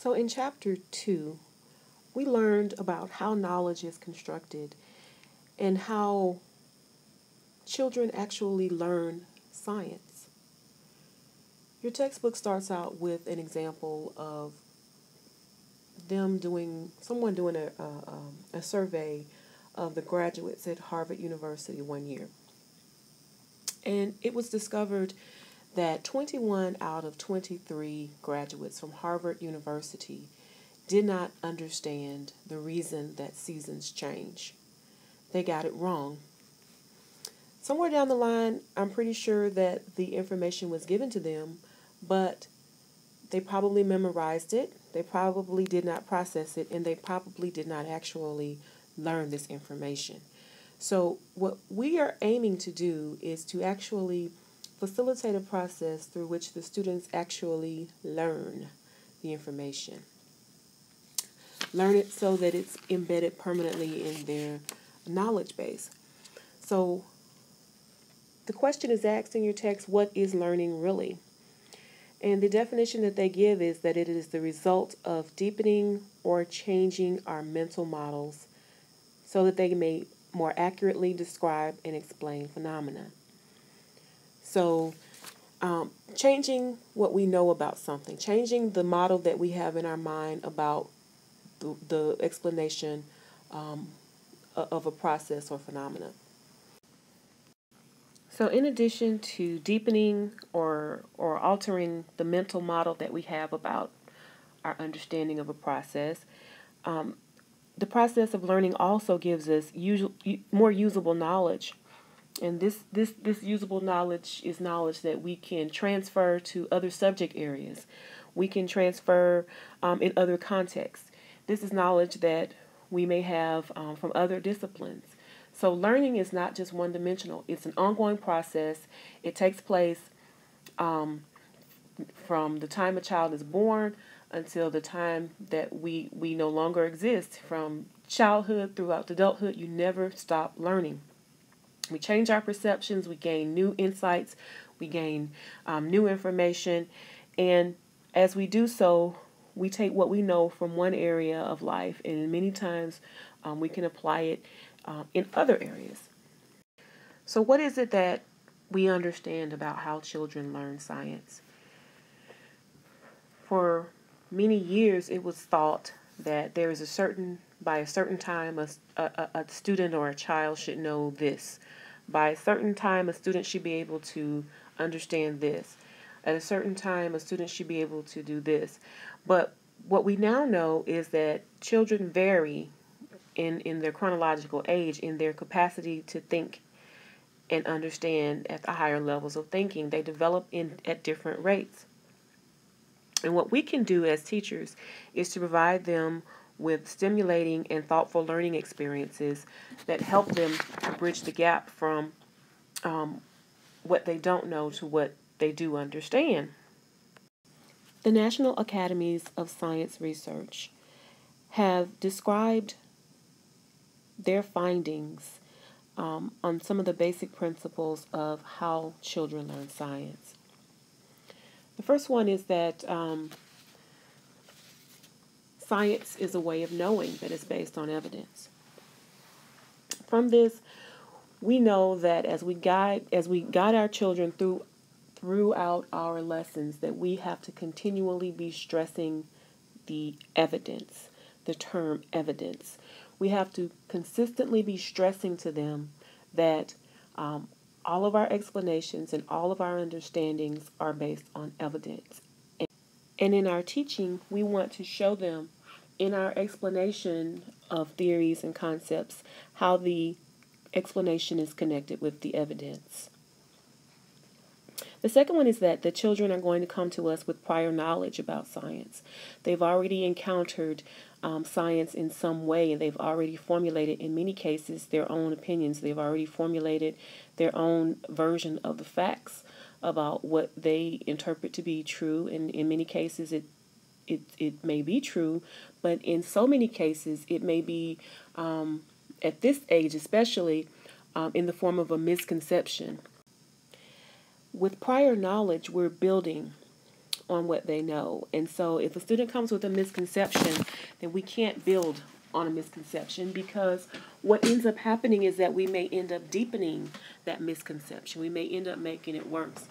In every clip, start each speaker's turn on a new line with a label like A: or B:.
A: So in Chapter 2, we learned about how knowledge is constructed and how children actually learn science. Your textbook starts out with an example of someone doing a survey of the graduates at Harvard University one year. And it was discovered that 21 out of 23 graduates from Harvard University did not understand the reason that seasons change. They got it wrong. Somewhere down the line, I'm pretty sure that the information was given to them, but they probably memorized it, they probably did not process it, and they probably did not actually learn this information. So what we are aiming to do is to actually facilitate a process through which the students actually learn the information. Learn it so that it's embedded permanently in their knowledge base. So the question is asked in your text, what is learning really? And the definition that they give is that it is the result of deepening or changing our mental models so that they may more accurately describe and explain phenomena. So changing what we know about something, changing the model that we have in our mind about the explanation of a process or phenomena. So in addition to deepening or altering the mental model that we have about our understanding of a process, the process of learning also gives us more usable knowledge. And this usable knowledge is knowledge that we can transfer to other subject areas. We can transfer in other contexts. This is knowledge that we may have from other disciplines. So learning is not just one-dimensional. It's an ongoing process. It takes place from the time a child is born until the time that we no longer exist. From childhood throughout adulthood, you never stop learning. We change our perceptions, we gain new insights, we gain new information, and as we do so, we take what we know from one area of life, and many times we can apply it in other areas. So what is it that we understand about how children learn science? For many years, it was thought that there is by a certain time, a student or a child should know this. By a certain time, a student should be able to understand this. At a certain time, a student should be able to do this. But what we now know is that children vary in their chronological age, in their capacity to think and understand at the higher levels of thinking. They develop at different rates. And what we can do as teachers is to provide them with stimulating and thoughtful learning experiences that help them to bridge the gap from what they don't know to what they do understand. The National Academies of Science Research have described their findings on some of the basic principles of how children learn science. The first one is that science is a way of knowing that is based on evidence. From this, we know that as we guide our children throughout our lessons, that we have to continually be stressing the evidence, the term evidence. We have to consistently be stressing to them that all of our explanations and all of our understandings are based on evidence. And in our teaching, we want to show them in our explanation of theories and concepts how the explanation is connected with the evidence. The second one is that the children are going to come to us with prior knowledge about science. They've already encountered science in some way, and they've already formulated, in many cases, their own opinions. They've already formulated their own version of the facts about what they interpret to be true, and in many cases it may be true, but in so many cases it may be, at this age especially, in the form of a misconception. With prior knowledge, we're building on what they know. And so if a student comes with a misconception, then we can't build on a misconception, because what ends up happening is that we may end up deepening that misconception. We may end up making it worse.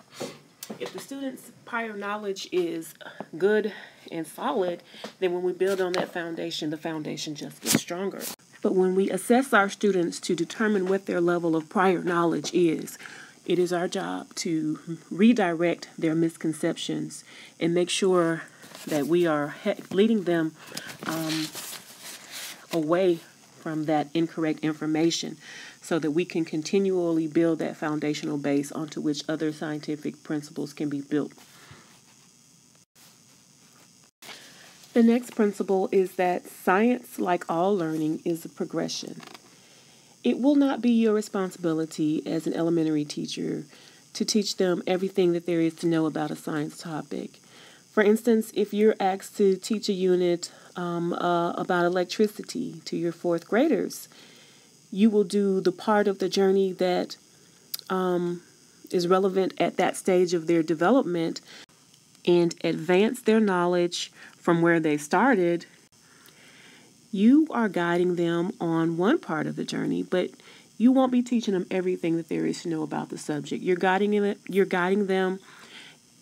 A: If the student's prior knowledge is good and solid, then when we build on that foundation, the foundation just gets stronger. But when we assess our students to determine what their level of prior knowledge is, it is our job to redirect their misconceptions and make sure that we are leading them away from that incorrect information, so that we can continually build that foundational base onto which other scientific principles can be built. The next principle is that science, like all learning, is a progression. It will not be your responsibility as an elementary teacher to teach them everything that there is to know about a science topic. For instance, if you're asked to teach a unit about electricity to your fourth graders, you will do the part of the journey that is relevant at that stage of their development and advance their knowledge from where they started. You are guiding them on one part of the journey, but you won't be teaching them everything that there is to know about the subject. You're guiding them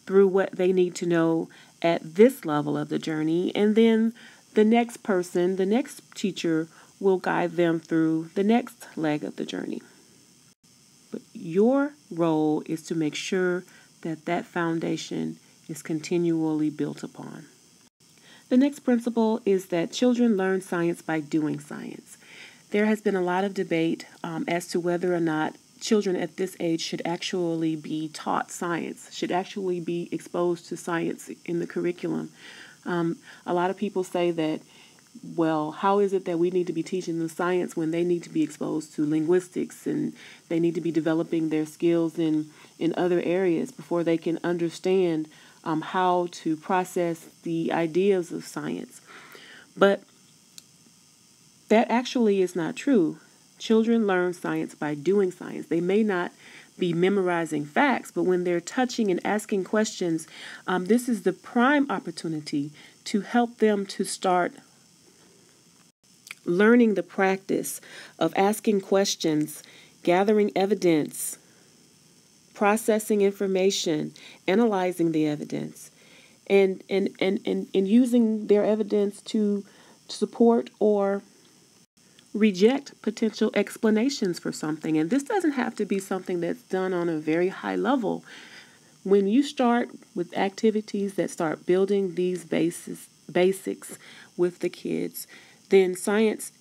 A: through what they need to know at this level of the journey, and then the next person, the next teacher, will guide them through the next leg of the journey. But your role is to make sure that that foundation is continually built upon. The next principle is that children learn science by doing science. There has been a lot of debate as to whether or not children at this age should actually be taught science, should actually be exposed to science in the curriculum. A lot of people say that, well, how is it that we need to be teaching them science when they need to be exposed to linguistics and they need to be developing their skills in other areas before they can understand how to process the ideas of science? But that actually is not true. Children learn science by doing science. They may not be memorizing facts, but when they're touching and asking questions, this is the prime opportunity to help them to start learning the practice of asking questions, gathering evidence, processing information, analyzing the evidence, and using their evidence to support or reject potential explanations for something. And this doesn't have to be something that's done on a very high level. When you start with activities that start building these basics with the kids, then science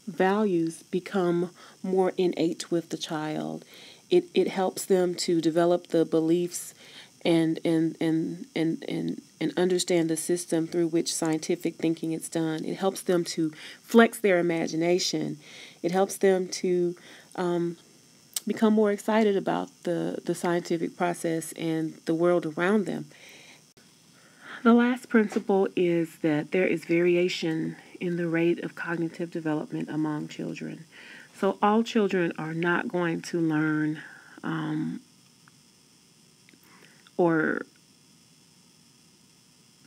A: values become more innate with the child. It helps them to develop the beliefs and understand the system through which scientific thinking is done. It helps them to flex their imagination. It helps them to become more excited about the scientific process and the world around them. The last principle is that there is variation in the rate of cognitive development among children. So all children are not going to learn or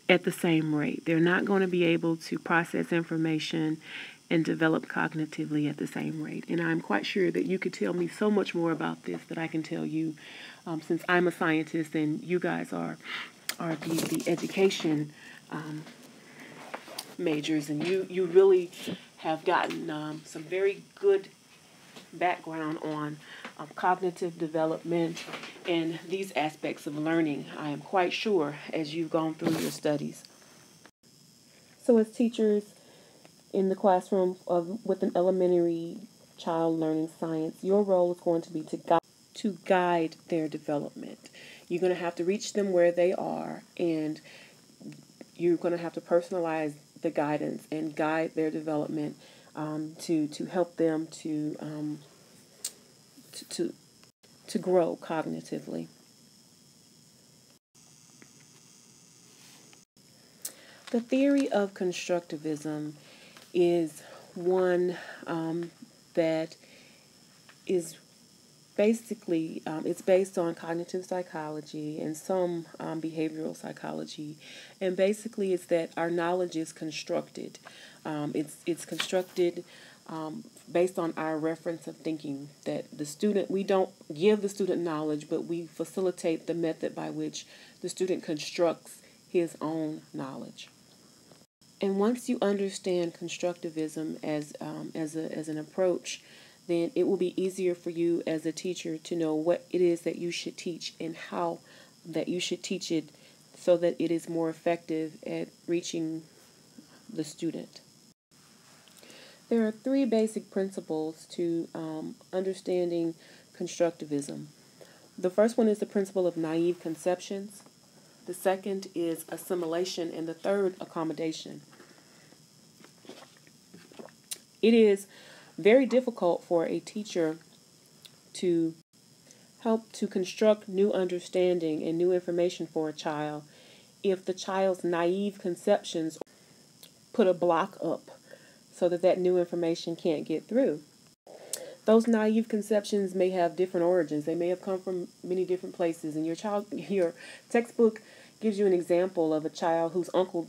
A: at the same rate. They're not going to be able to process information and develop cognitively at the same rate. And I'm quite sure that you could tell me so much more about this that I can tell you, since I'm a scientist and you guys are the education majors, and you really have gotten some very good background on cognitive development and these aspects of learning, I am quite sure, as you've gone through your studies. So as teachers in the classroom with an elementary child learning science, your role is going to be to guide their development. You're going to have to reach them where they are, and you're going to have to personalize the guidance and guide their development to help them to grow cognitively. The theory of constructivism is one that is basically, it's based on cognitive psychology and some behavioral psychology. And basically, it's that our knowledge is constructed. It's constructed based on our reference of thinking, that the student, we don't give the student knowledge, but we facilitate the method by which the student constructs his own knowledge. And once you understand constructivism as an approach, then it will be easier for you as a teacher to know what it is that you should teach and how that you should teach it so that it is more effective at reaching the student. There are three basic principles to understanding constructivism. The first one is the principle of naive conceptions. The second is assimilation, and the third, accommodation. It is very difficult for a teacher to help to construct new understanding and new information for a child if the child's naive conceptions put a block up so that new information can't get through. Those naive conceptions may have different origins. They may have come from many different places, and your textbook gives you an example of a child whose Uncle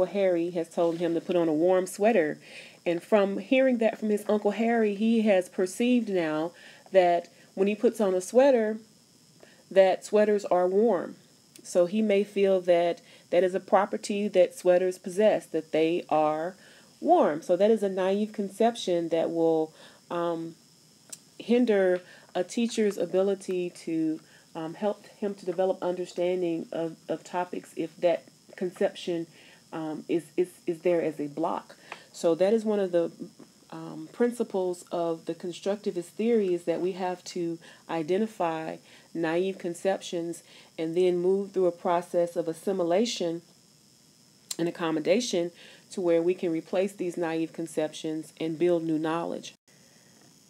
A: Harry has told him to put on a warm sweater. And from hearing that from his Uncle Harry, he has perceived now that when he puts on a sweater, that sweaters are warm. So he may feel that that is a property that sweaters possess, that they are warm. So that is a naive conception that will hinder a teacher's ability to help him to develop understanding of topics if that conception is there as a block. So that is one of the principles of the constructivist theory, is that we have to identify naive conceptions and then move through a process of assimilation and accommodation to where we can replace these naive conceptions and build new knowledge.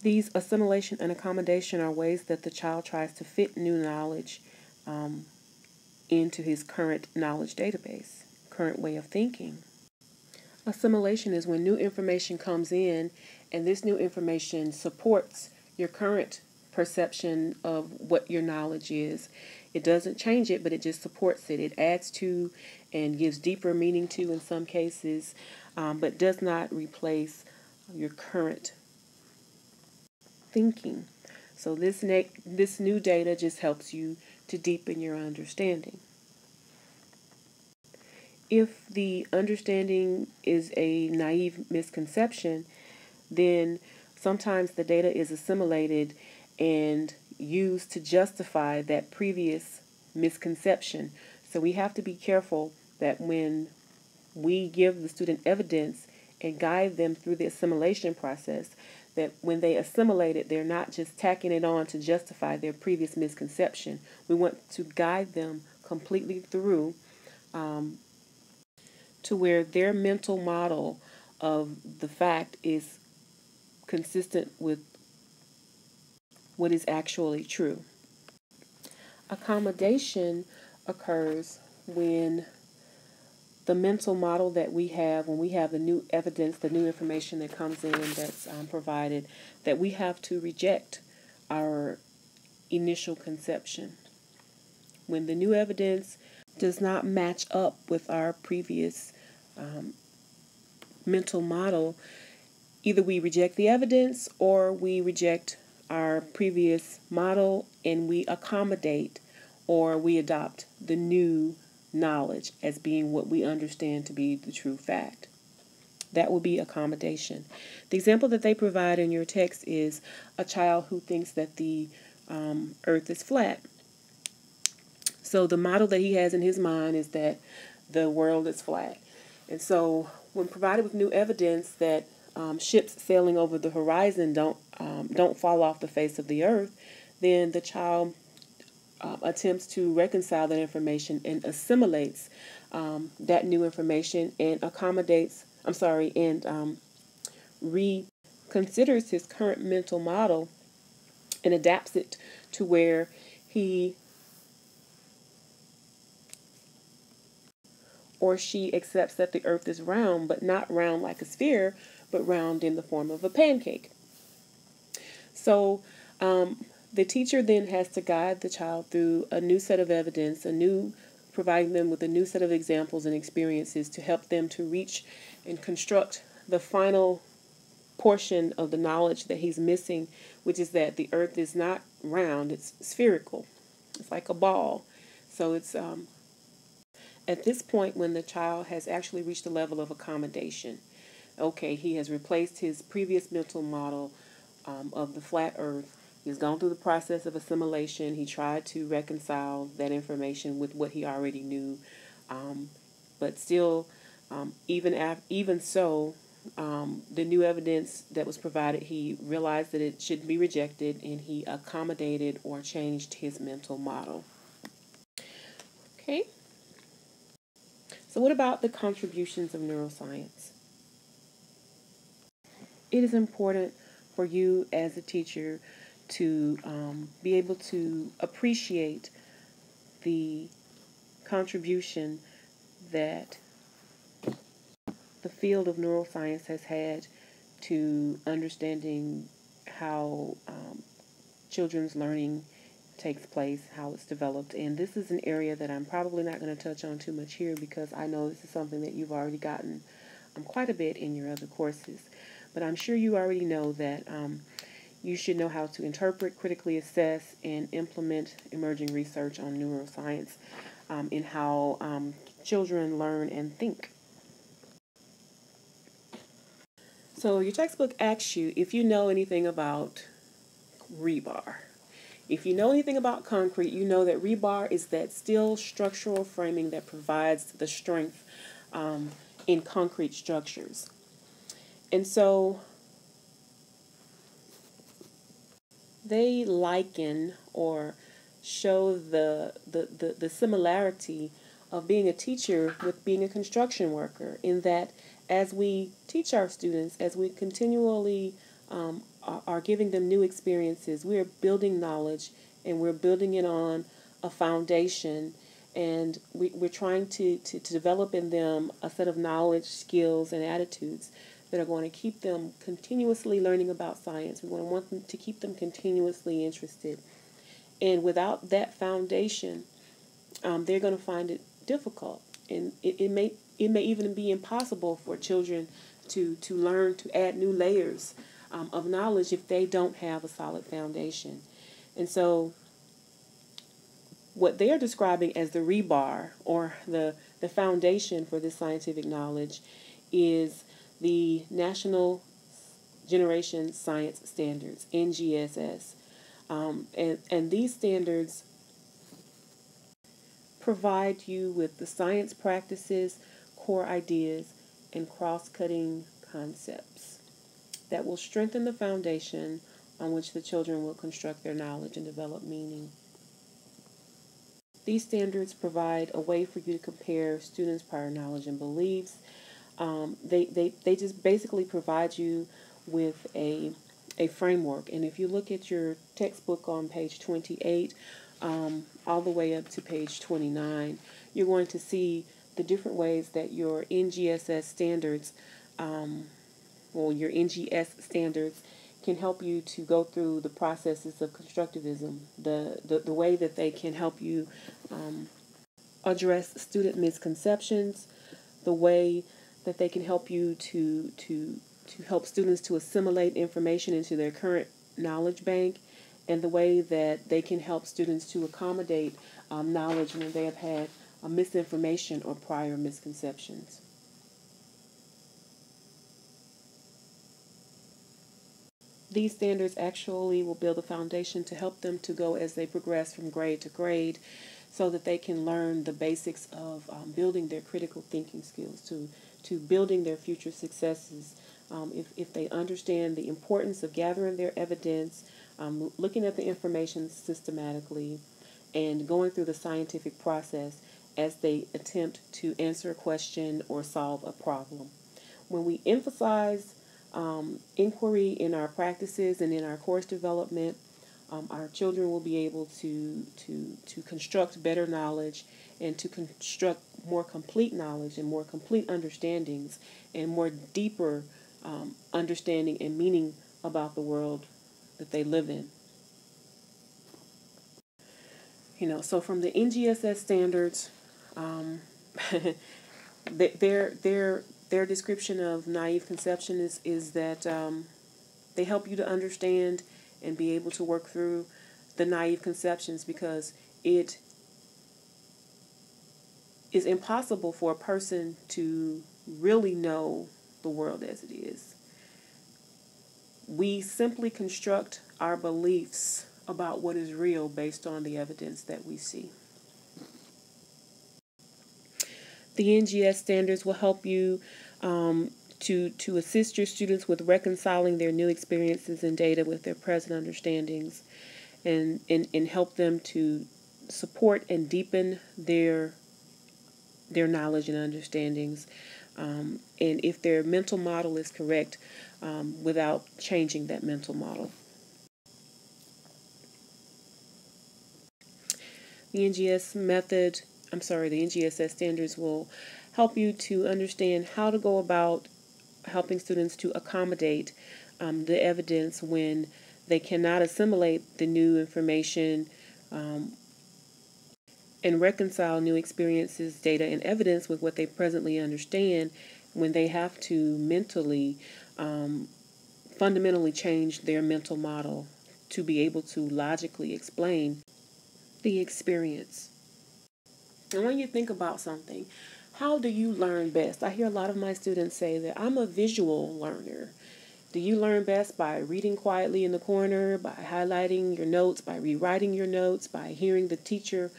A: These assimilation and accommodation are ways that the child tries to fit new knowledge into his current knowledge database, current way of thinking. Assimilation is when new information comes in and this new information supports your current perception of what your knowledge is. It doesn't change it, but it just supports it. It adds to and gives deeper meaning to in some cases, but does not replace your current thinking. So this new data just helps you to deepen your understanding. If the understanding is a naive misconception, then sometimes the data is assimilated and used to justify that previous misconception. So we have to be careful that when we give the student evidence and guide them through the assimilation process, that when they assimilate it, they're not just tacking it on to justify their previous misconception. We want to guide them completely through to where their mental model of the fact is consistent with what is actually true. Accommodation occurs when the mental model that we have, when we have the new evidence, the new information that comes in that's provided, that we have to reject our initial conception. When the new evidence does not match up with our previous mental model, either we reject the evidence or we reject our previous model and we accommodate or we adopt the new knowledge as being what we understand to be the true fact. That will be accommodation. The example that they provide in your text is a child who thinks that the earth is flat. So the model that he has in his mind is that the world is flat. And so when provided with new evidence that ships sailing over the horizon don't fall off the face of the earth, then the child attempts to reconcile that information and assimilates that new information and reconsiders his current mental model and adapts it to where he or she accepts that the earth is round, but not round like a sphere, but round in the form of a pancake. So The teacher then has to guide the child through a new set of evidence, providing them with a new set of examples and experiences to help them to reach and construct the final portion of the knowledge that he's missing, which is that the earth is not round, it's spherical. It's like a ball. So it's at this point when the child has actually reached a level of accommodation. Okay, he has replaced his previous mental model of the flat earth. He's gone through the process of assimilation. He tried to reconcile that information with what he already knew. But still, even so, the new evidence that was provided, he realized that it should be rejected, and he accommodated or changed his mental model. Okay. So what about the contributions of neuroscience? It is important for you as a teacher to be able to appreciate the contribution that the field of neuroscience has had to understanding how children's learning takes place, how it's developed. And this is an area that I'm probably not going to touch on too much here because I know this is something that you've already gotten quite a bit in your other courses. But I'm sure you already know that you should know how to interpret, critically assess, and implement emerging research on neuroscience in how children learn and think. So your textbook asks you if you know anything about rebar. If you know anything about concrete, you know that rebar is that steel structural framing that provides the strength in concrete structures. And so they liken or show the similarity of being a teacher with being a construction worker, in that as we teach our students, as we continually are giving them new experiences, we are building knowledge and we're building it on a foundation, and we're trying to develop in them a set of knowledge, skills, and attitudes that are going to keep them continuously learning about science. We want them to keep them continuously interested. And without that foundation, they're going to find it difficult. And it may even be impossible for children to learn to add new layers of knowledge if they don't have a solid foundation. And so what they're describing as the rebar, or the foundation for this scientific knowledge, is the National Generation Science Standards, NGSS. And these standards provide you with the science practices, core ideas, and cross-cutting concepts that will strengthen the foundation on which the children will construct their knowledge and develop meaning. These standards provide a way for you to compare students' prior knowledge and beliefs. They just basically provide you with a framework. And if you look at your textbook on page 28, all the way up to page 29, you're going to see the different ways that your NGSS standards, your NGS standards, can help you to go through the processes of constructivism, the way that they can help you address student misconceptions, the way that they can help you to help students to assimilate information into their current knowledge bank, and the way that they can help students to accommodate knowledge when they have had misinformation or prior misconceptions. These standards actually will build a foundation to help them to go as they progress from grade to grade, so that they can learn the basics of building their critical thinking skills, to building their future successes. If they understand the importance of gathering their evidence, looking at the information systematically, and going through the scientific process as they attempt to answer a question or solve a problem. When we emphasize inquiry in our practices and in our course development, our children will be able to construct better knowledge, and to construct more complete knowledge and more complete understandings and more deeper understanding and meaning about the world that they live in. So from the NGSS standards, their description of naive conception is that they help you to understand and be able to work through the naive conceptions, because it is impossible for a person to really know the world as it is. We simply construct our beliefs about what is real based on the evidence that we see. The NGS standards will help you to assist your students with reconciling their new experiences and data with their present understandings, and help them to support and deepen their knowledge and understandings, and if their mental model is correct, without changing that mental model. The NGSS standards will help you to understand how to go about helping students to accommodate the evidence when they cannot assimilate the new information, and reconcile new experiences, data, and evidence with what they presently understand, when they have to mentally, fundamentally change their mental model to be able to logically explain the experience. And when you think about something, how do you learn best? I hear a lot of my students say that I'm a visual learner. Do you learn best by reading quietly in the corner, by highlighting your notes, by rewriting your notes, by hearing the teacher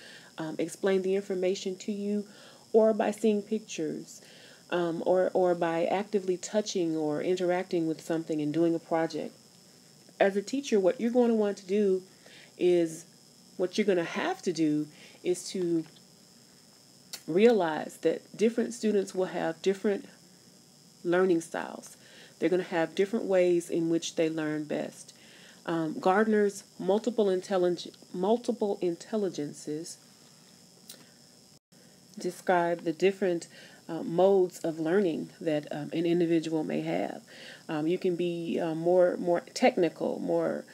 A: explain the information to you, or by seeing pictures, or by actively touching or interacting with something and doing a project? As a teacher, what you're going to want to do is, what you're going to have to do is to realize that different students will have different learning styles. They're going to have different ways in which they learn best. Gardner's multiple intelligences describe the different modes of learning that an individual may have. You can be more technical, more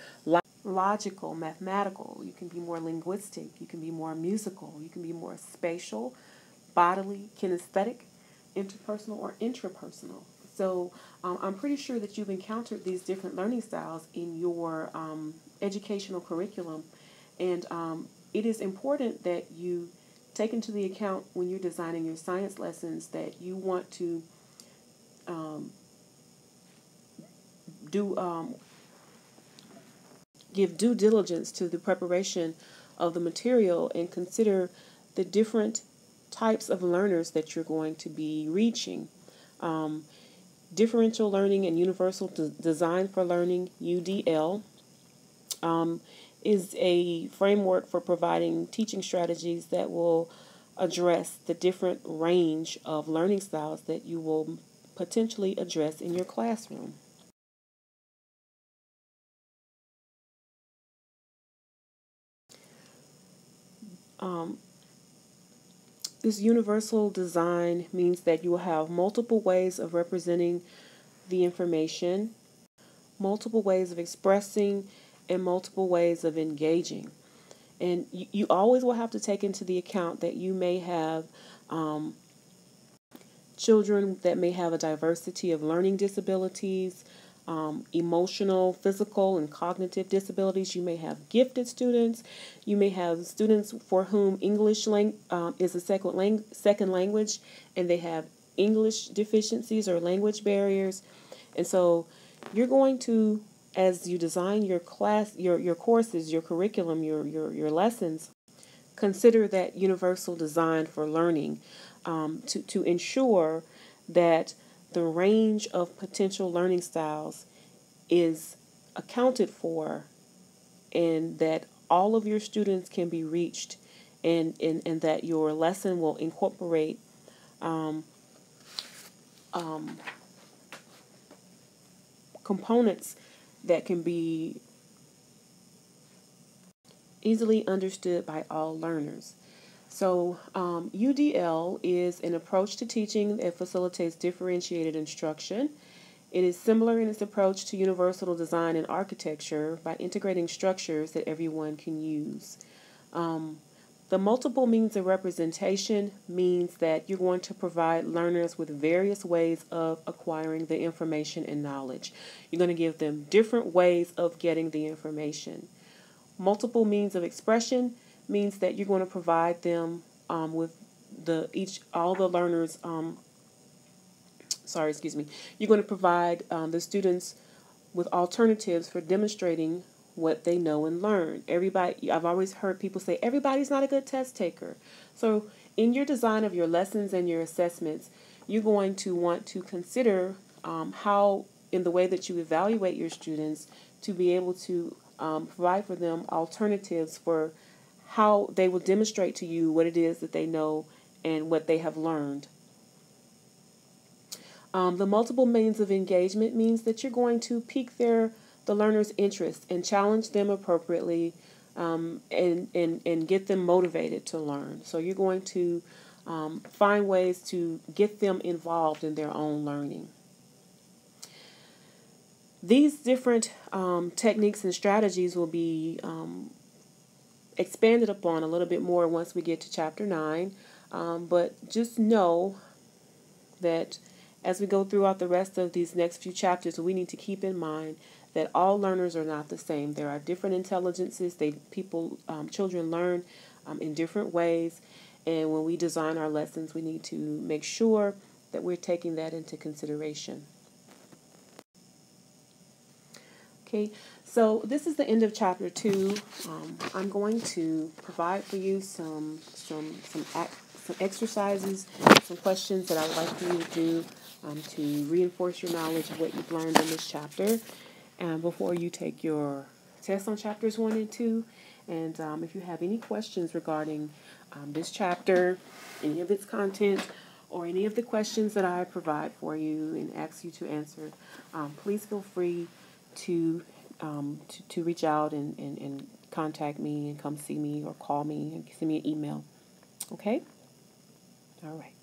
A: logical, mathematical. You can be more linguistic. You can be more musical. You can be more spatial, bodily, kinesthetic, interpersonal, or intrapersonal. So I'm pretty sure that you've encountered these different learning styles in your educational curriculum, and it is important that you take into the account, when you're designing your science lessons, that you want to give due diligence to the preparation of the material, and consider the different types of learners that you're going to be reaching. Differential learning and universal design for learning, UDL, is a framework for providing teaching strategies that will address the different range of learning styles that you will potentially address in your classroom. This universal design means that you will have multiple ways of representing the information, multiple ways of expressing, and multiple ways of engaging. And you always will have to take into the account that you may have children that may have a diversity of learning disabilities, emotional, physical, and cognitive disabilities. You may have gifted students. You may have students for whom English is a second language, and they have English deficiencies or language barriers. And so you're going to, as you design your class, your courses, your curriculum, your lessons, consider that universal design for learning, to ensure that the range of potential learning styles is accounted for, and that all of your students can be reached, and that your lesson will incorporate components that can be easily understood by all learners. So UDL is an approach to teaching that facilitates differentiated instruction. It is similar in its approach to universal design and architecture by integrating structures that everyone can use. The multiple means of representation means that you're going to provide learners with various ways of acquiring the information and knowledge. You're going to give them different ways of getting the information. Multiple means of expression means that you're going to provide them with all the learners. You're going to provide the students with alternatives for demonstrating what they know and learn. I've always heard people say everybody's not a good test taker. So in your design of your lessons and your assessments, you're going to want to consider how, in the way that you evaluate your students, to be able to provide for them alternatives for how they will demonstrate to you what it is that they know and what they have learned. The multiple means of engagement means that you're going to pique the learner's interest and challenge them appropriately, and get them motivated to learn. So you're going to find ways to get them involved in their own learning. These different techniques and strategies will be expanded upon a little bit more once we get to Chapter 9. But just know that as we go throughout the rest of these next few chapters, we need to keep in mind that all learners are not the same. There are different intelligences. Children learn in different ways, and when we design our lessons, we need to make sure that we're taking that into consideration. Okay, so this is the end of Chapter 2. I'm going to provide for you some exercises, some questions that I would like for you to do to reinforce your knowledge of what you've learned in this chapter, and before you take your test on Chapters 1 and 2. And if you have any questions regarding this chapter, any of its content, or any of the questions that I provide for you and ask you to answer, please feel free to reach out and contact me and come see me or call me and send me an email. Okay? All right.